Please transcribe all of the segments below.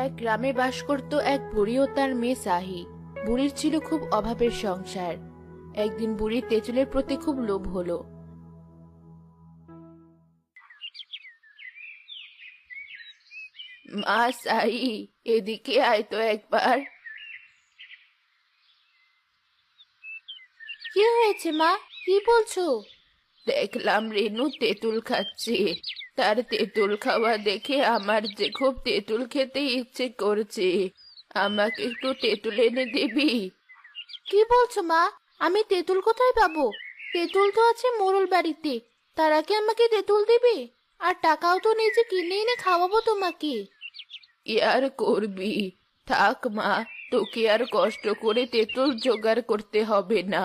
এক গ্রামে বাস করত এক বুড়ি ও তার মেয়ে সাহি। বুড়ির ছিল খুব অভাবের সংসার। একদিন বুড়ির তেঁতুলের প্রতি খুব লোভ হলো। মা সাহি, এদিকে আয় তো একবার। কি হয়েছে মা, কি বলছো? দেখলাম রেনু তেঁতুল খাচ্ছে। তার তেঁতুল খাওয়া দেখে আমার যে খুব তেঁতুল খেতে ইচ্ছে করছে। আমাকে একটু তেঁতুল এনে দিবি? কি বলছো মা? আমি তেঁতুল কোথায় পাবো? তেঁতুল তো আছে মোড়ল বাড়িতে। তার আগে আমাকে তেঁতুল দিবে? আর টাকাও তো নিজে কিনে এনে খাওয়াবো তোমাকে। কি আর করবি, থাক মা, তোকে আর কষ্ট করে তেঁতুল জোগাড় করতে হবে না।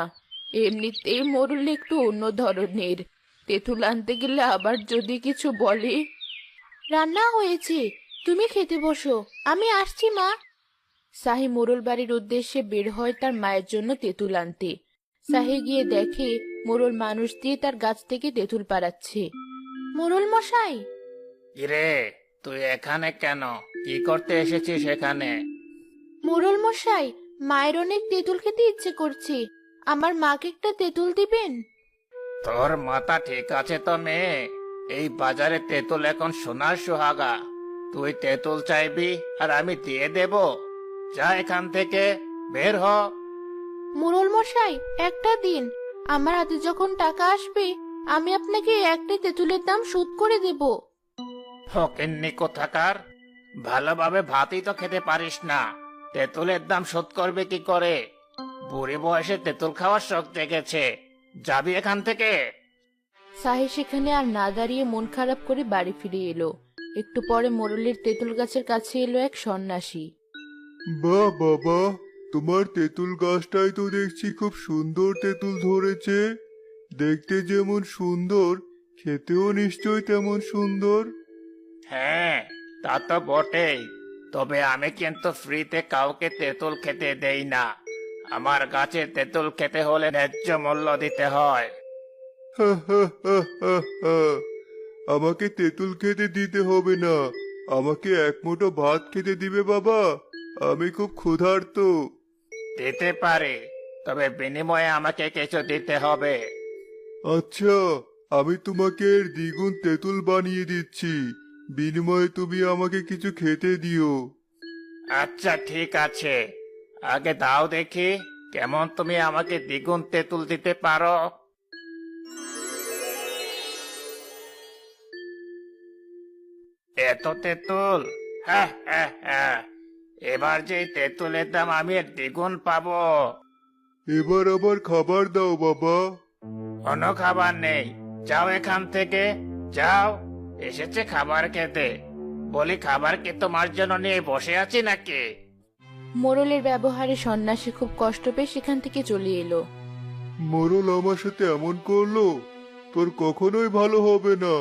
এমনিতেই মোড়ল একটু অন্য ধরনের। তেঁতুল আনতে গেলে আবার যদি কিছু বলে। রান্না হয়েছে, তুমি খেতে বসো, আমি আসছি মা। সাহি মোড়ল বাড়ির উদ্দেশ্যে বের হয় তার মায়ের জন্য তেঁতুল আনতে। সাহি গিয়ে দেখে মোড়ল মানুষ দিয়ে তার গাছ থেকে তেঁতুল পাড়াচ্ছে। মোড়ল মশাই। কিরে, তুই এখানে কেন? কি করতে এসেছিস এখানে? মোড়ল মশাই, মায়ের অনেক তেঁতুল খেতে ইচ্ছে করছে। আমার মাকে একটা তেঁতুল দিবেন? তোর মাথা ঠিক আছে তো মেয়ে? এই বাজারে তেঁতুল এখন সোনার সোহাগা। তুই তেঁতুল চাইবি আর আমি দিয়ে দেব? যা এখান থেকে, বের হ। মোড়ল মশাই, একটা দিন। আমার হাতে যখন টাকা আসবে আমি আপনাকে একটা তেঁতুলের দাম শোধ করে দেব। ফকিন্নি কোথাকার! ভালোভাবে ভাতই তো খেতে পারিস না, তেঁতুলের দাম শোধ করবে কি করে? বুড়ি বয়সে তেঁতুল খাওয়ার শখ জেগেছে। যাবি এখান থেকে। সাহি সেখানে আর না দাঁড়িয়ে মন খারাপ করে বাড়ি ফিরে এলো। একটু পরে মোড়লের তেঁতুল গাছের কাছে এলো এক সন্ন্যাসী। বাহ বাবা, তোমার তেঁতুল গাছটাই তো দেখছি খুব সুন্দর তেঁতুল ধরেছে। দেখতে যেমন সুন্দর, খেতেও নিশ্চয় তেমন সুন্দর। হ্যাঁ, তা তো বটেই। তবে আমি কিন্তু ফ্রিতে কাউকে তেঁতুল খেতে দেই না। আমার গাছের তেঁতুল খেতে হলে ন্যায্য মূল্য দিতে হয়। হা হা হা হা হা। আমাকে তেঁতুল খেতে দিতে হবে না, আমাকে এক মুঠো ভাত খেতে দিবে বাবা। আমি খুব ক্ষুধার্ত। দিতে পারি, তবে বিনিময়ে আমাকে কিছু দিতে হবে। আচ্ছা, আমি তোমাকে এর দ্বিগুণ তেঁতুল বানিয়ে দিচ্ছি, বিনিময়ে তুমি আমাকে কিছু খেতে দিও। আচ্ছা ঠিক আছে, আগে দাও দেখি কেমন তুমি আমাকে দ্বিগুণ তেঁতুল দিতে পারো। এত তেঁতুল! হ্যাঁ হ্যাঁ হ্যাঁ, এবার যে এই তেঁতুলের দাম আমি এর দ্বিগুণ পাবো। এবার আবার খাবার দাও বাবা। কোনো খাবার নেই, যাও এখান থেকে, যাও। এসেছে খাবার খেতে, বলি খাবার কি তোমার জন্য নিয়ে বসে আছি নাকি? মোড়লের ব্যবহারে সন্ন্যাসী খুব কষ্ট পেয়ে সেখান থেকে চলে এলো। মোরল আমার সাথে এমন করলো, তোর কখনোই ভালো হবে না।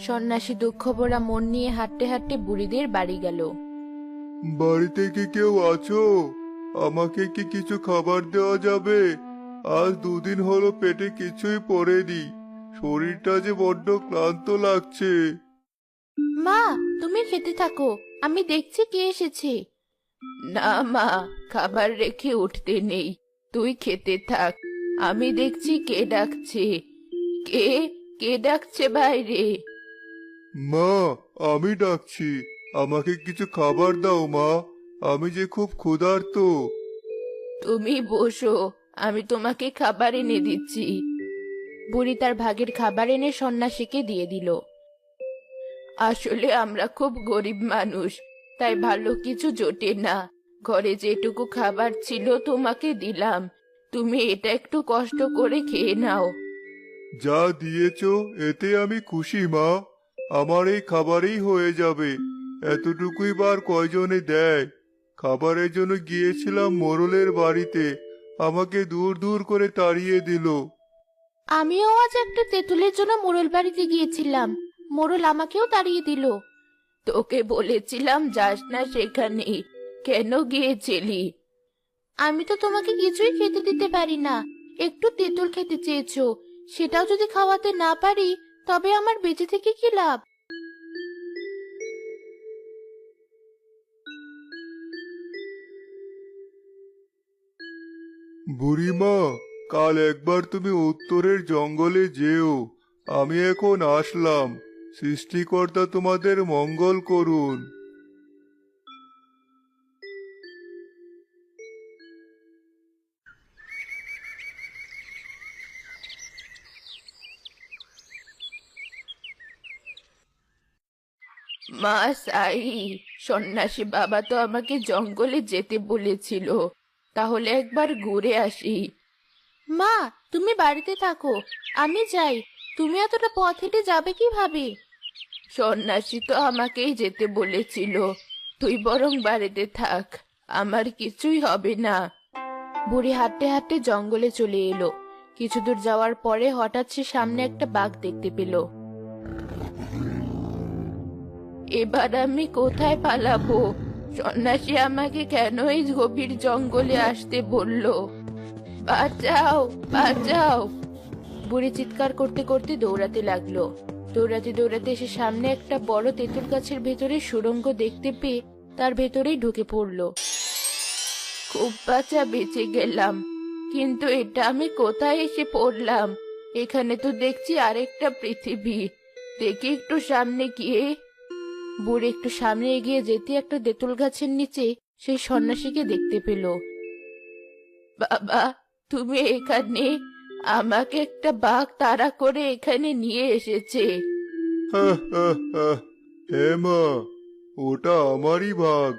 সন্ন্যাসী দুঃখ ভরা মন নিয়ে হাঁটতে হাঁটতে বুড়িদের বাড়ি গেল। বাড়িতে কি কেউ আছো? আমাকে কি কিছু খাবার দেওয়া যাবে? আজ দুদিন হলো পেটে কিছুই পড়েনি, শরীরটা যে বড্ড ক্লান্ত লাগছে। মা, তুমি খেতে থাকো, আমি দেখছি কে এসেছে। না মা, খাবার রেখে উঠতে নেই, তুই খেতে থাক। আমি দেখছি কে ডাকছে। কে কে ডাকছে বাইরে? মা, আমি ডাকছি, আমাকে কিছু খাবার দাও মা, আমি যে খুব ক্ষুধার্ত। তুমি বসো, আমি তোমাকে খাবার এনে দিচ্ছি। বুড়ি তার ভাগের খাবার এনে সন্ন্যাসীকে দিয়ে দিল। আসলে আমরা খুব গরিব মানুষ, তাই ভালো কিছু জোটে না। ঘরে যেটুকু খাবার ছিল তোমাকে দিলাম, তুমি এটা একটু কষ্ট করে খেয়ে নাও। যা দিয়েছো এতে আমি খুশি মা, আমার এই খাবারেই হয়ে যাবে। এতটুকুই বার কয়জনে দেয়? খাবারের জন্য গিয়েছিলাম মোড়লের বাড়িতে, আমাকে দূর দূর করে তাড়িয়ে দিল। আমিও আজ একটা তেঁতুলের জন্য মোড়ল বাড়িতে গিয়েছিলাম, মোড়ল আমাকেও তাড়িয়ে দিল। তোকে বলেছিলাম যাস না সেখানে, কেন গিয়েছিলি? আমি তো তোমাকে কিছুই খেতে দিতে পারি না। একটু তেঁতুল খেতে চেয়েছো, সেটাও যদি খাওয়াতে না পারি তবে আমার বেঁচে থেকে কি লাভ? বুড়িমা, কাল একবার তুমি উত্তরের জঙ্গলে যেও। আমি এখন আসলাম। সৃষ্টিকর্তা তোমাদের মঙ্গল করুন। মা সাই, সন্ন্যাসী বাবা তো আমাকে জঙ্গলে যেতে বলেছিল, তাহলে একবার ঘুরে আসি। মা, তুমি বাড়িতে থাকো, আমি যাই। তুমি এতটা পথ হেঁটে যাবে কিভাবে? সন্ন্যাসী তো আমাকেই যেতে বলেছিল, তুই বরং বাড়িতে থাক, আমার কিছুই হবে না। বুড়ি হাঁটতে হাঁটতে জঙ্গলে চলে এলো। কিছু দূর যাওয়ার পরে হঠাৎ সে সামনে একটা বাঘ দেখতে পেল। এবার আমি কোথায় পালাবো? সন্ন্যাসী আমাকে কেন এই গভীর জঙ্গলে আসতে বলল? বাঁচাও, বাঁচাও! বুড়ি চিৎকার করতে করতে দৌড়াতে লাগলো। দৌড়াতে দৌড়াতে এসে সামনে একটা বড় তেঁতুল গাছের ভেতরে সুড়ঙ্গ দেখতে পেয়ে তার ভেতরেই ঢুকে পড়লো। খুব বাঁচা বেঁচে গেলাম, কিন্তু এটা আমি কোথায় এসে পড়লাম? এখানে তো দেখছি আরেকটা পৃথিবী। দেখি একটু সামনে গিয়ে। বুড়ি একটু সামনে এগিয়ে যেতে একটা তেঁতুল গাছের নিচে সেই সন্ন্যাসীকে দেখতে পেল। বাবা, তুমি এখানে? আমাকে একটা বাঘ তাড়া করে এখানে নিয়ে এসেছে। হা হা হা। হ্যাঁ মা, ওটা আমারই ভাগ।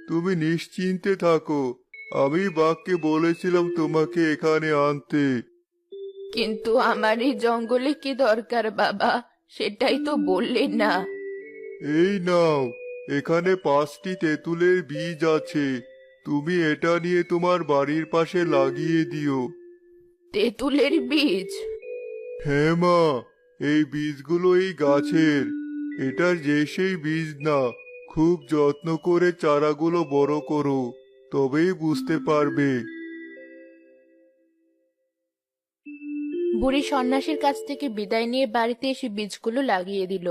তুমি নিশ্চিন্তে থাকো। আমি বাঘকে বলেছিলাম তোমাকে এখানে আনতে। কিন্তু আমার এই জঙ্গলে কি দরকার বাবা, সেটাই তো বললেন না। এই নাও, এখানে 5টি তেঁতুলের বীজ আছে। তুমি এটা নিয়ে তোমার বাড়ির পাশে লাগিয়ে দিও। তেঁতুলের বীজ? হ্যাঁ মা, এই বীজগুলো এই গাছের। এটার যে সেই বীজ না। খুব যত্ন করে চারাগুলো বড় করো, তবেই বুঝতে পারবে। বুড়ি সন্ন্যাসীর কাছ থেকে বিদায় নিয়ে বাড়িতে এসে বীজগুলো লাগিয়ে দিল।